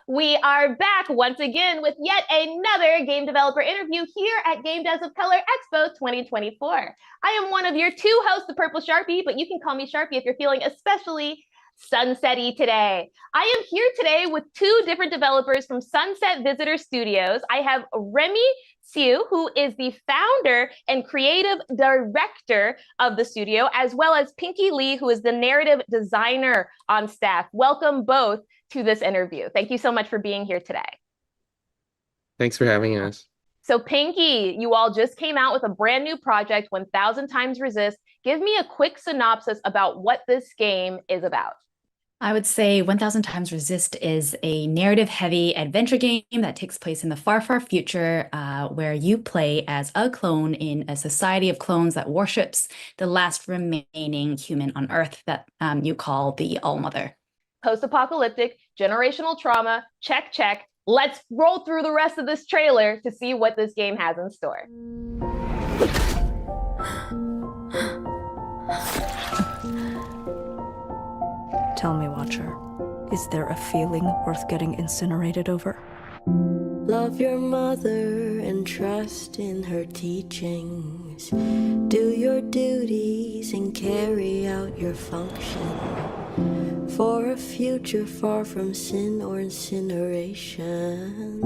We are back once again with yet another game developer interview here at Game Devs of Color Expo 2024. I am one of your two hosts, the Purple Sharpie, but you can call me Sharpie if you're feeling especially sunsetty today. I am here today with two different developers from Sunset Visitor Studios. I have Remy Siu, who is the founder and creative director of the studio, as well as Pinky Lee, who is the narrative designer on staff. Welcome both to this interview. Thank you so much for being here today. Thanks for having us. So Pinky, you all just came out with a brand new project, 1000xRESIST. Give me a quick synopsis about what this game is about. I would say 1000xRESIST is a narrative-heavy adventure game that takes place in the far, far future, where you play as a clone in a society of clones that worships the last remaining human on Earth that you call the ALLMOTHER. Post-apocalyptic, generational trauma, check, check. Let's roll through the rest of this trailer to see what this game has in store. Tell me, Watcher, is there a feeling worth getting incinerated over? Love your mother and trust in her teachings. Do your duties and carry out your function for a future far from sin or incineration.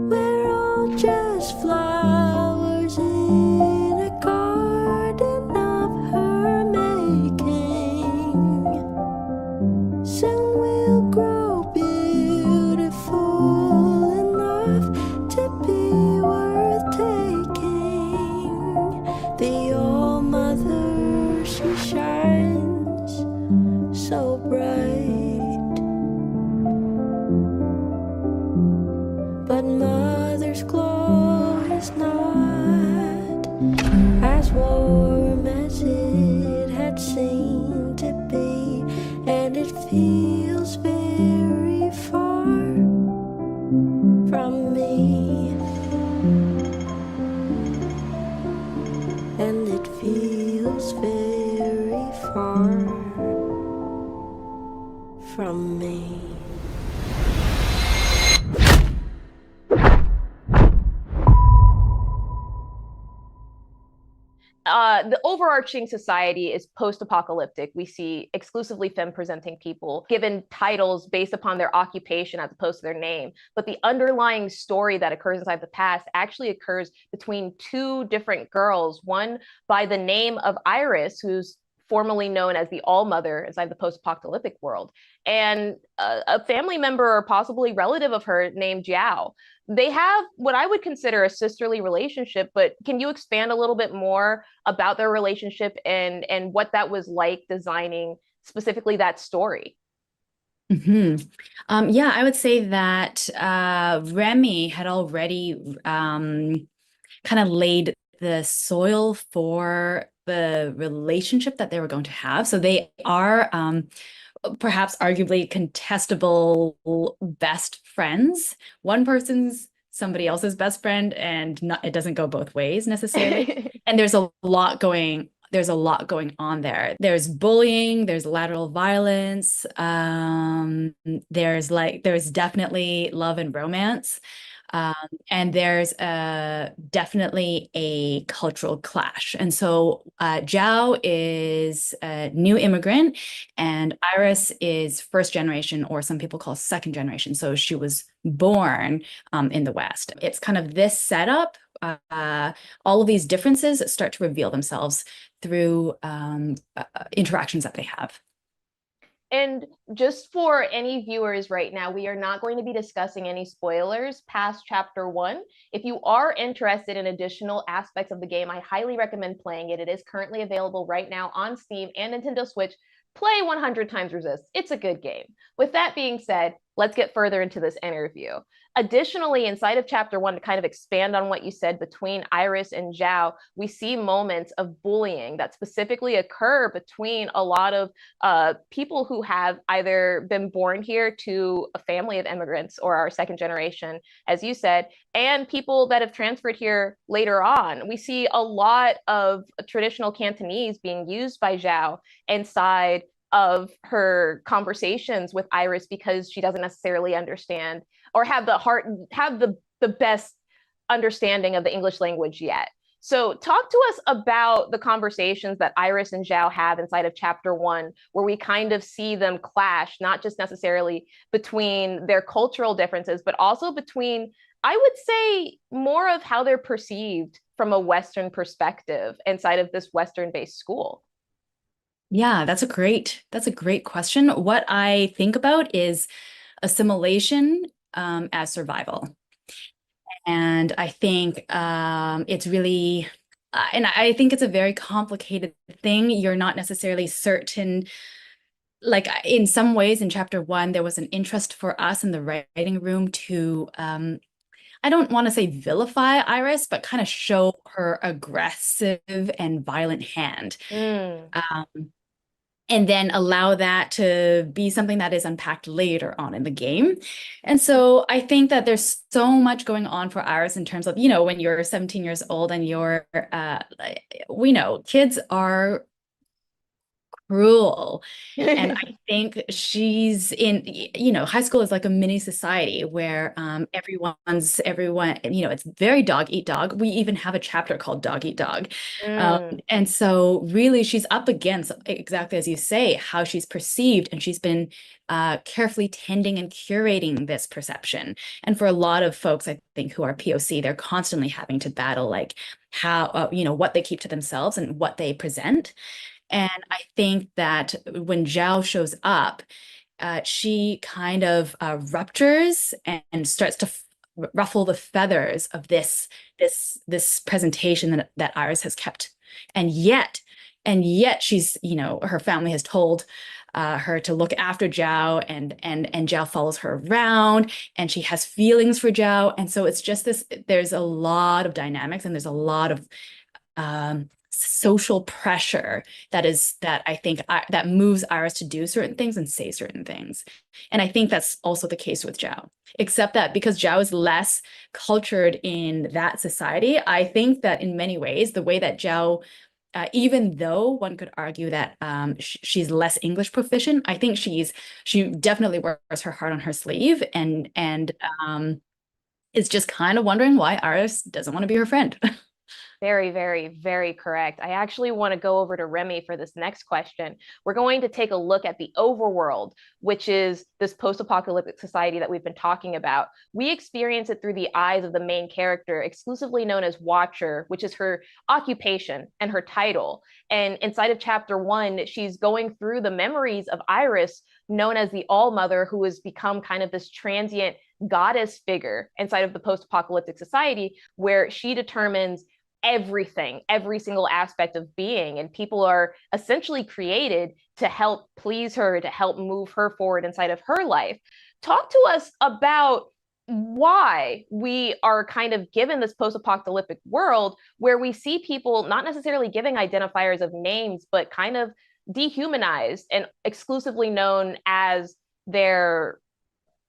We're all just flowers in a garden of her making. Soon we'll grow beautiful enough to be worth taking. The All-Mother, she shines so bright, but Mother's glow is not as warm as it had seemed to be, and it feels very far from me, and it feels very far from me. The overarching society is post-apocalyptic. We see exclusively femme-presenting people given titles based upon their occupation as opposed to their name. But the underlying story that occurs inside the past actually occurs between two different girls, one by the name of Iris, who's formerly known as the All-Mother inside the post-apocalyptic world, and a family member or possibly relative of her named Jiao. They have what I would consider a sisterly relationship, but can you expand a little bit more about their relationship and what that was like designing specifically that story? Yeah, I would say that Remy had already kind of laid the soil for the relationship that they were going to have. So they are perhaps arguably contestable best friends. One person's somebody else's best friend, and it doesn't go both ways necessarily. And there's a lot going on there. There's bullying, there's lateral violence, there's definitely love and romance. And there's definitely a cultural clash. And so Zhao is a new immigrant, and Iris is first generation, or some people call second generation. So she was born in the West. It's kind of this setup. All of these differences start to reveal themselves through interactions that they have. And just for any viewers right now, we are not going to be discussing any spoilers past chapter 1. If you are interested in additional aspects of the game, I highly recommend playing it. It is currently available right now on Steam and Nintendo Switch. Play 1000xRESIST. It's a good game. With that being said, let's get further into this interview. Additionally, inside of chapter 1, to kind of expand on what you said, between Iris and Zhao, we see moments of bullying that specifically occur between a lot of people who have either been born here to a family of immigrants or are second generation, as you said, and people that have transferred here later on. We see a lot of traditional Cantonese being used by Zhao inside of her conversations with Iris, because she doesn't necessarily understand or have the best understanding of the English language yet. So talk to us about the conversations that Iris and Zhao have inside of chapter 1, where we kind of see them clash, not just necessarily between their cultural differences, but also between, I would say, more of how they're perceived from a Western perspective inside of this Western-based school. Yeah, that's a great question. What I think about is assimilation as survival. And I think it's really, and I think it's a very complicated thing. You're not necessarily certain. Like in some ways in chapter 1, there was an interest for us in the writing room to, I don't want to say vilify Iris, but kind of show her aggressive and violent hand. And then allow that to be something that is unpacked later on in the game. And so I think that there's so much going on for Iris in terms of, you know, when you're 17 years old and you're, we know kids are cruel. And I think she's in, you know, high school is like a mini society where everyone, you know, it's very dog eat dog. We even have a chapter called Dog Eat Dog. And so really she's up against, exactly as you say, how she's perceived, and she's been carefully tending and curating this perception. And for a lot of folks, I think, who are POC, they're constantly having to battle like how, you know, what they keep to themselves and what they present. And I think that when Zhao shows up, she kind of ruptures and starts to ruffle the feathers of this presentation that Iris has kept. And yet she's, you know, her family has told her to look after Zhao, and Zhao follows her around, and she has feelings for Zhao. And so it's just this, there's a lot of dynamics, and there's a lot of social pressure that I think that moves Iris to do certain things and say certain things. And I think that's also the case with Zhao, except that because Zhao is less cultured in that society, I think that in many ways, the way that Zhao, even though one could argue that she's less English proficient, I think she definitely wears her heart on her sleeve, and is just kind of wondering why Iris doesn't want to be her friend. Very, very, very correct. I actually want to go over to Remy for this next question. We're going to take a look at the overworld, which is this post-apocalyptic society that we've been talking about. We experience it through the eyes of the main character, exclusively known as Watcher, which is her occupation and her title. And inside of chapter 1, she's going through the memories of Iris, known as the ALLMOTHER, who has become kind of this transient goddess figure inside of the post-apocalyptic society, where she determines everything, every single aspect of being, and people are essentially created to help please her, to help move her forward inside of her life. Talk to us about why we are kind of given this post-apocalyptic world where we see people not necessarily giving identifiers of names, but kind of dehumanized and exclusively known as their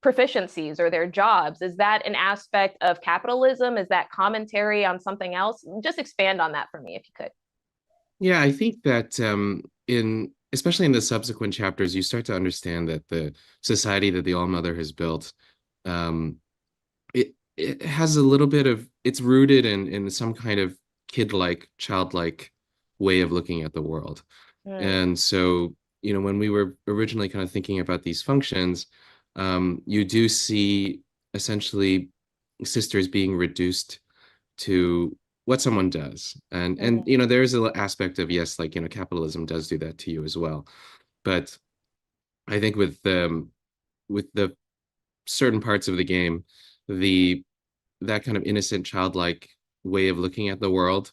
proficiencies or their jobs. Is that an aspect of capitalism? Is that commentary on something else? Just expand on that for me, if you could. Yeah, I think that especially in the subsequent chapters, you start to understand that the society that the ALLMOTHER has built, it has a little bit of, it's rooted in some kind of kid-like, childlike way of looking at the world. And so, you know, when we were originally kind of thinking about these functions, you do see essentially sisters being reduced to what someone does. And you know, there's an aspect of, yes, like, you know, capitalism does do that to you as well. But I think with the certain parts of the game, that kind of innocent, childlike way of looking at the world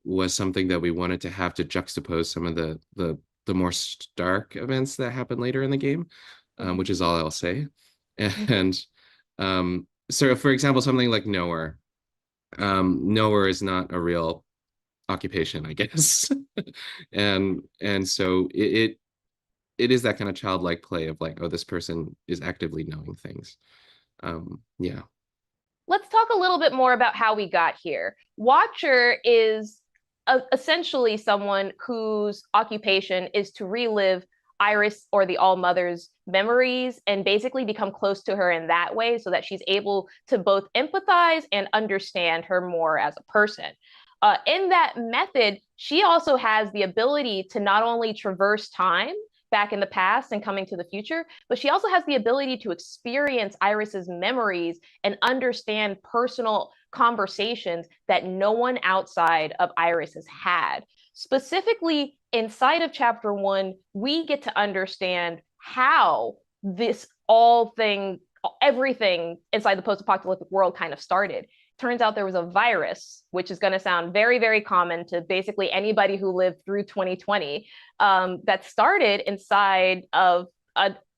was something that we wanted to have to juxtapose some of the more stark events that happen later in the game, which is all I'll say. And so for example, something like knower. Knower is not a real occupation, I guess. And so it is that kind of childlike play of like, oh, this person is actively knowing things. Yeah. Let's talk a little bit more about how we got here. Watcher is essentially someone whose occupation is to relive Iris or the All-Mother's memories and basically become close to her in that way so that she's able to both empathize and understand her more as a person. In that method, she also has the ability to not only traverse time back in the past and coming to the future, but she also has the ability to experience Iris's memories and understand personal conversations that no one outside of Iris has had. Specifically, inside of chapter 1, we get to understand how this everything inside the post-apocalyptic world kind of started. Turns out there was a virus, which is going to sound very, very common to basically anybody who lived through 2020, that started inside of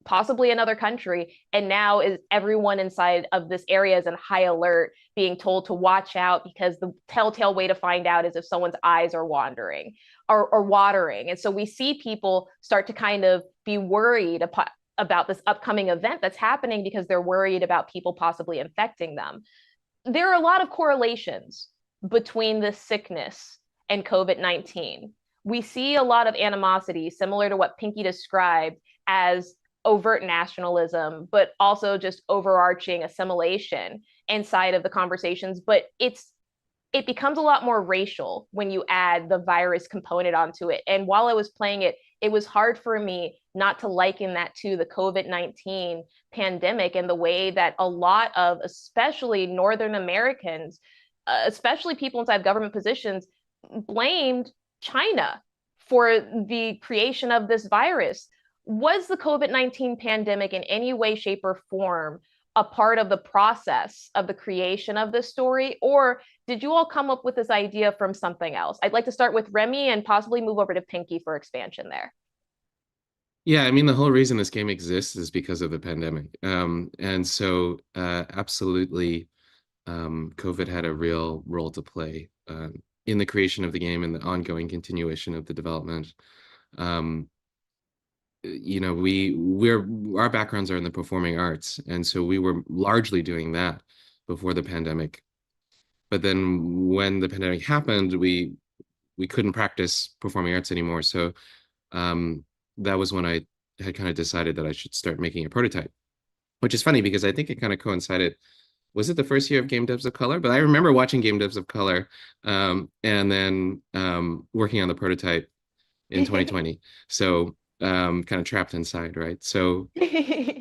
possibly another country, and now is everyone inside of this area is in high alert, being told to watch out because the telltale way to find out is if someone's eyes are wandering or watering. And so we see people start to kind of be worried about this upcoming event that's happening because they're worried about people possibly infecting them. There are a lot of correlations between this sickness and COVID-19. We see a lot of animosity, similar to what Pinky described as overt nationalism, but also just overarching assimilation inside of the conversations. But it becomes a lot more racial when you add the virus component onto it. And while I was playing it, it was hard for me not to liken that to the COVID-19 pandemic and the way that a lot of, especially Northern Americans, especially people inside government positions, blamed China for the creation of this virus. Was the COVID-19 pandemic in any way, shape, or form a part of the process of the creation of this story? Or did you all come up with this idea from something else? I'd like to start with Remy and possibly move over to Pinky for expansion there. Yeah, I mean, the whole reason this game exists is because of the pandemic. And so absolutely, COVID had a real role to play in the creation of the game and the ongoing continuation of the development. You know, our backgrounds are in the performing arts, and so we were largely doing that before the pandemic. But then when the pandemic happened, we couldn't practice performing arts anymore. So that was when I had kind of decided that I should start making a prototype, which is funny because I think it kind of coincided. Was it the first year of Game Devs of Color? But I remember watching Game Devs of Color and then working on the prototype in 2020. So kind of trapped inside, right? So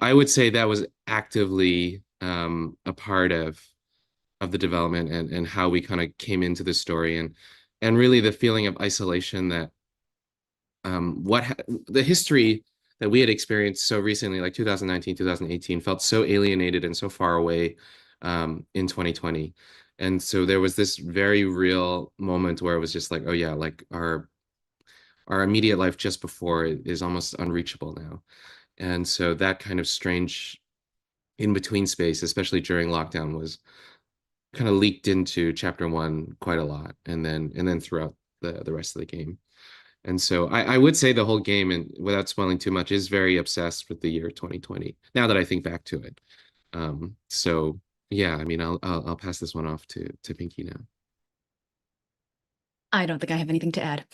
I would say that was actively a part of the development and how we kind of came into the story and really the feeling of isolation that the history that we had experienced so recently, like 2019, 2018, felt so alienated and so far away in 2020. And so there was this very real moment where it was just like, oh yeah, like our immediate life just before is almost unreachable now. And so that kind of strange in-between space, especially during lockdown, was kind of leaked into chapter 1 quite a lot, and then throughout the rest of the game. And so I would say the whole game, and without spoiling too much, is very obsessed with the year 2020, now that I think back to it. So yeah, I mean, I'll pass this one off to Pinky now. I don't think I have anything to add.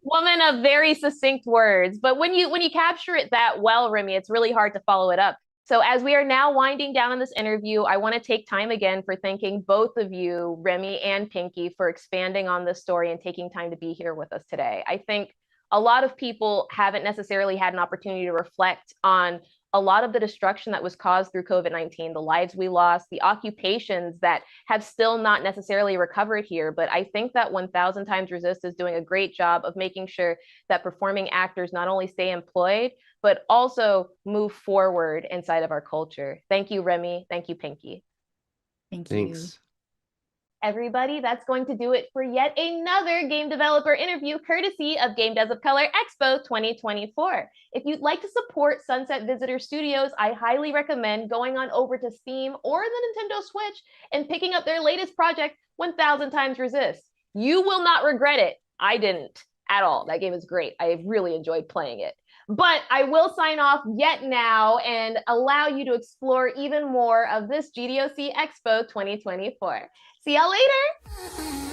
Woman of very succinct words, but when you capture it that well, Remy, it's really hard to follow it up. So as we are now winding down in this interview, I want to take time again for thanking both of you, Remy and Pinky, for expanding on this story and taking time to be here with us today. I think a lot of people haven't necessarily had an opportunity to reflect on a lot of the destruction that was caused through COVID-19, the lives we lost, the occupations that have still not necessarily recovered here. But I think that 1000xRESIST is doing a great job of making sure that performing actors not only stay employed, but also move forward inside of our culture. Thank you, Remy. Thank you, Pinky. Thank you. Thanks. Everybody, that's going to do it for yet another game developer interview courtesy of Game Devs of Color Expo 2024. If you'd like to support Sunset Visitor Studios, I highly recommend going on over to Steam or the Nintendo Switch and picking up their latest project, 1000xRESIST. You will not regret it. I didn't at all. That game is great. I really enjoyed playing it. But I will sign off yet now and allow you to explore even more of this GDOC Expo 2024. See y'all later.